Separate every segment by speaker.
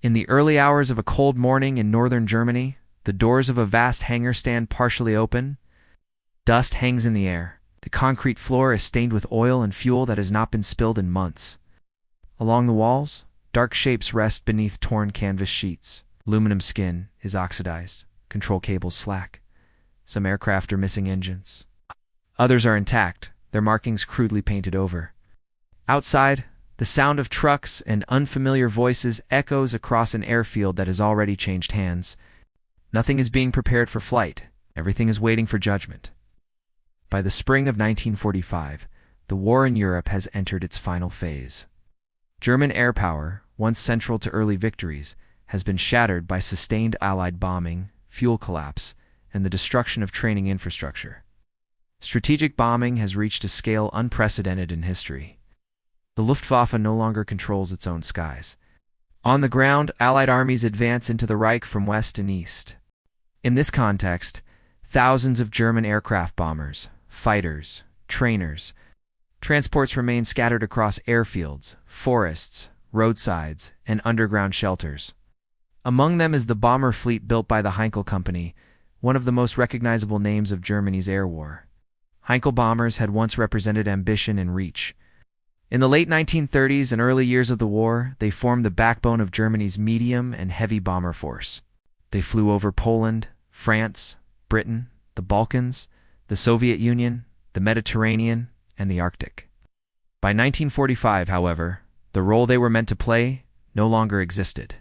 Speaker 1: In the early hours of a cold morning in northern Germany, the doors of a vast hangar stand partially open. Dust hangs in the air. The concrete floor is stained with oil and fuel that has not been spilled in months. Along the walls, dark shapes rest beneath torn canvas sheets. Aluminum skin is oxidized. Control cables slack. Some aircraft are missing engines. Others are intact, their markings crudely painted over. Outside, the sound of trucks and unfamiliar voices echoes across an airfield that has already changed hands. Nothing is being prepared for flight. Everything is waiting for judgment. By the spring of 1945, the war in Europe has entered its final phase. German air power, once central to early victories, has been shattered by sustained Allied bombing, fuel collapse, and the destruction of training infrastructure. Strategic bombing has reached a scale unprecedented in history. The Luftwaffe no longer controls its own skies. On the ground, Allied armies advance into the Reich from west and east. In this context, thousands of German aircraft bombers, fighters, trainers, transports remain scattered across airfields, forests, roadsides, and underground shelters. Among them is the bomber fleet built by the Heinkel Company, one of the most recognizable names of Germany's air war. Heinkel bombers had once represented ambition and reach. In the late 1930s and early years of the war, they formed the backbone of Germany's medium and heavy bomber force. They flew over Poland, France, Britain, the Balkans, the Soviet Union, the Mediterranean, and the Arctic. By 1945, however, the role they were meant to play no longer existed.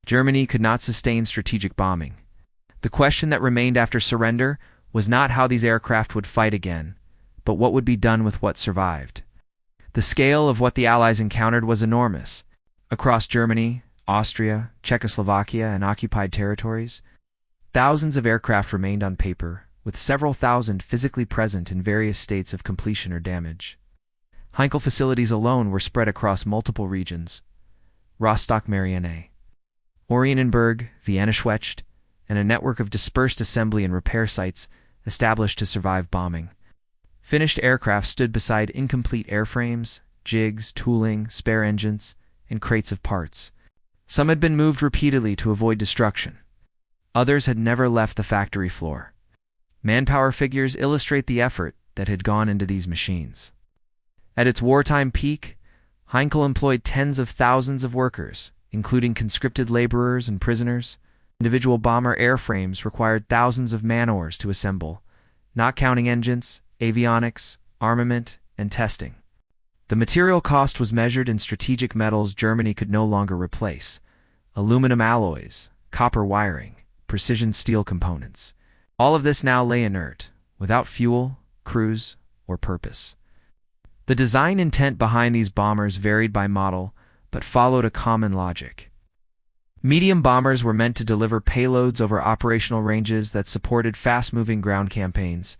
Speaker 1: Germany could not sustain strategic bombing. The question that remained after surrender was not how these aircraft would fight again, but what would be done with what survived. The scale of what the Allies encountered was enormous. Across Germany, Austria, Czechoslovakia, and occupied territories, thousands of aircraft remained on paper, with several thousand physically present in various states of completion or damage. Heinkel facilities alone were spread across multiple regions: Rostock-Marienay, Oranienburg, Vienna-Schwecht, and a network of dispersed assembly and repair sites established to survive bombing. Finished aircraft stood beside incomplete airframes, jigs, tooling, spare engines, and crates of parts. Some had been moved repeatedly to avoid destruction. Others had never left the factory floor. Manpower figures illustrate the effort that had gone into these machines. At its wartime peak, Heinkel employed tens of thousands of workers, including conscripted laborers and prisoners. Individual bomber airframes required thousands of man-hours to assemble, not counting engines, avionics, armament, and testing. The material cost was measured in strategic metals Germany could no longer replace: aluminum alloys, copper wiring, precision steel components. All of this now lay inert, without fuel, crews, or purpose. The design intent behind these bombers varied by model, but followed a common logic. Medium bombers were meant to deliver payloads over operational ranges that supported fast-moving ground campaigns.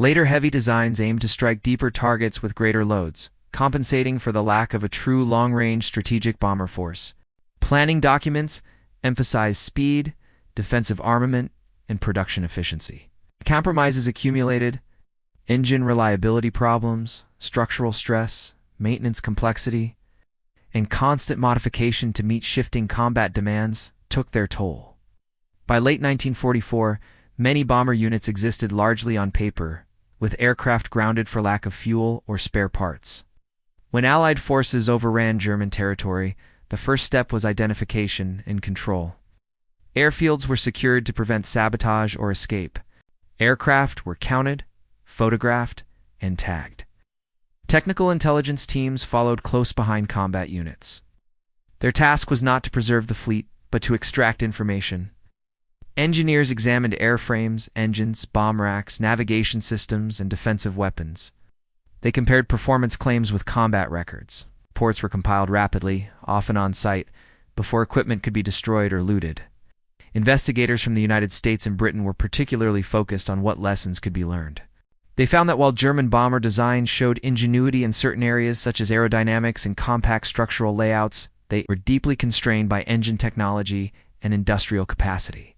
Speaker 1: Later heavy designs aimed to strike deeper targets with greater loads, compensating for the lack of a true long-range strategic bomber force. Planning documents emphasized speed, defensive armament, and production efficiency. Compromises accumulated: engine reliability problems, structural stress, maintenance complexity, and constant modification to meet shifting combat demands took their toll. By late 1944, many bomber units existed largely on paper, with aircraft grounded for lack of fuel or spare parts. When Allied forces overran German territory, the first step was identification and control. Airfields were secured to prevent sabotage or escape. Aircraft were counted, photographed, and tagged. Technical intelligence teams followed close behind combat units. Their task was not to preserve the fleet, but to extract information. Engineers examined airframes, engines, bomb racks, navigation systems, and defensive weapons. They compared performance claims with combat records. Reports were compiled rapidly, often on site, before equipment could be destroyed or looted. Investigators from the United States and Britain were particularly focused on what lessons could be learned. They found that while German bomber design showed ingenuity in certain areas such as aerodynamics and compact structural layouts, they were deeply constrained by engine technology and industrial capacity.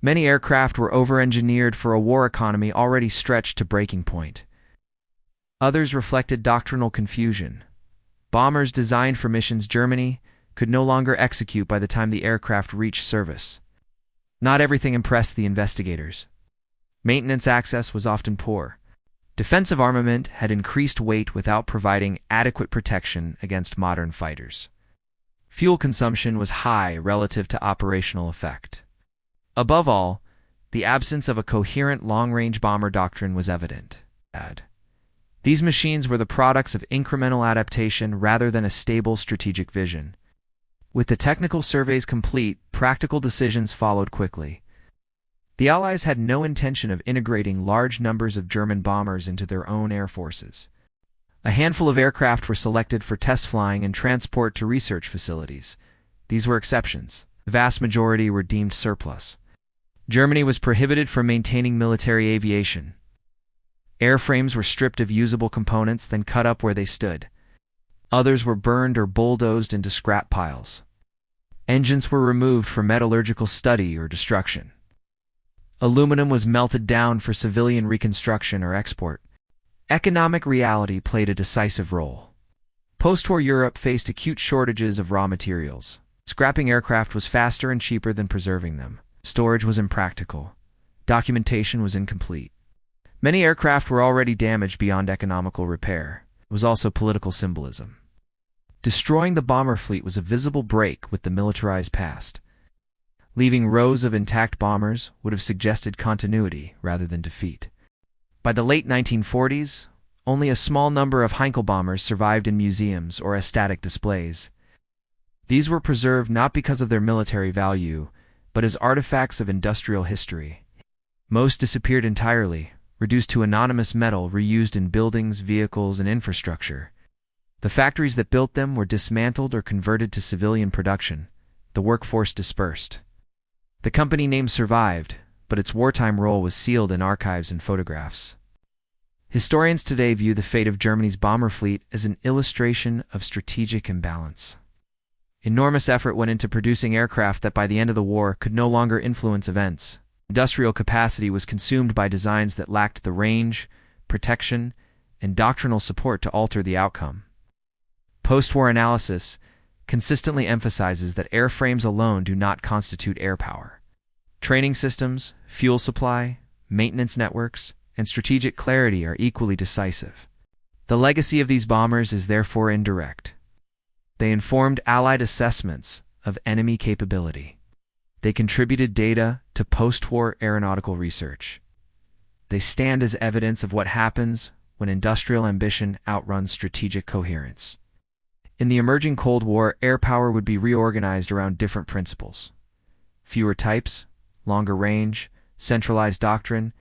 Speaker 1: Many aircraft were over-engineered for a war economy already stretched to breaking point. Others reflected doctrinal confusion. Bombers designed for missions Germany could no longer execute by the time the aircraft reached service. Not everything impressed the investigators. Maintenance access was often poor. Defensive armament had increased weight without providing adequate protection against modern fighters. Fuel consumption was high relative to operational effect. Above all, the absence of a coherent long-range bomber doctrine was evident. These machines were the products of incremental adaptation rather than a stable strategic vision. With the technical surveys complete, practical decisions followed quickly. The Allies had no intention of integrating large numbers of German bombers into their own air forces. A handful of aircraft were selected for test flying and transport to research facilities. These were exceptions. The vast majority were deemed surplus. Germany was prohibited from maintaining military aviation. Airframes were stripped of usable components, then cut up where they stood. Others were burned or bulldozed into scrap piles. Engines were removed for metallurgical study or destruction. Aluminum was melted down for civilian reconstruction or export. Economic reality played a decisive role. Post-war Europe faced acute shortages of raw materials. Scrapping aircraft was faster and cheaper than preserving them. Storage was impractical. Documentation was incomplete. Many aircraft were already damaged beyond economical repair. It was also political symbolism. Destroying the bomber fleet was a visible break with the militarized past. Leaving rows of intact bombers would have suggested continuity rather than defeat. By the late 1940s, only a small number of Heinkel bombers survived in museums or as static displays. These were preserved not because of their military value, but as artifacts of industrial history. Most disappeared entirely, reduced to anonymous metal reused in buildings, vehicles, and infrastructure. The factories that built them were dismantled or converted to civilian production. The workforce dispersed. The company name survived, but its wartime role was sealed in archives and photographs. Historians today view the fate of Germany's bomber fleet as an illustration of strategic imbalance. Enormous effort went into producing aircraft that by the end of the war could no longer influence events. Industrial capacity was consumed by designs that lacked the range, protection, and doctrinal support to alter the outcome. Post-war analysis consistently emphasizes that airframes alone do not constitute air power. Training systems, fuel supply, maintenance networks, and strategic clarity are equally decisive. The legacy of these bombers is therefore indirect. They informed Allied assessments of enemy capability. They contributed data to post-war aeronautical research. They stand as evidence of what happens when industrial ambition outruns strategic coherence. In the emerging Cold War, air power would be reorganized around different principles: fewer types, longer range, centralized doctrine,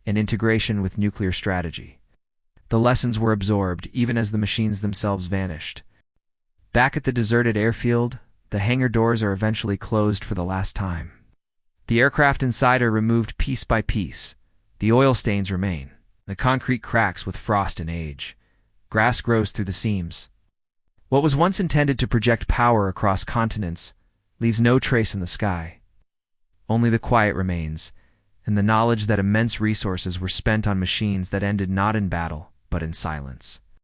Speaker 1: and integration with nuclear strategy. The lessons were absorbed even as the machines themselves vanished. Back at the deserted airfield, the hangar doors are eventually closed for the last time. The aircraft inside are removed piece by piece. The oil stains remain. The concrete cracks with frost and age. Grass grows through the seams. What was once intended to project power across continents leaves no trace in the sky. Only the quiet remains, and the knowledge that immense resources were spent on machines that ended not in battle, but in silence.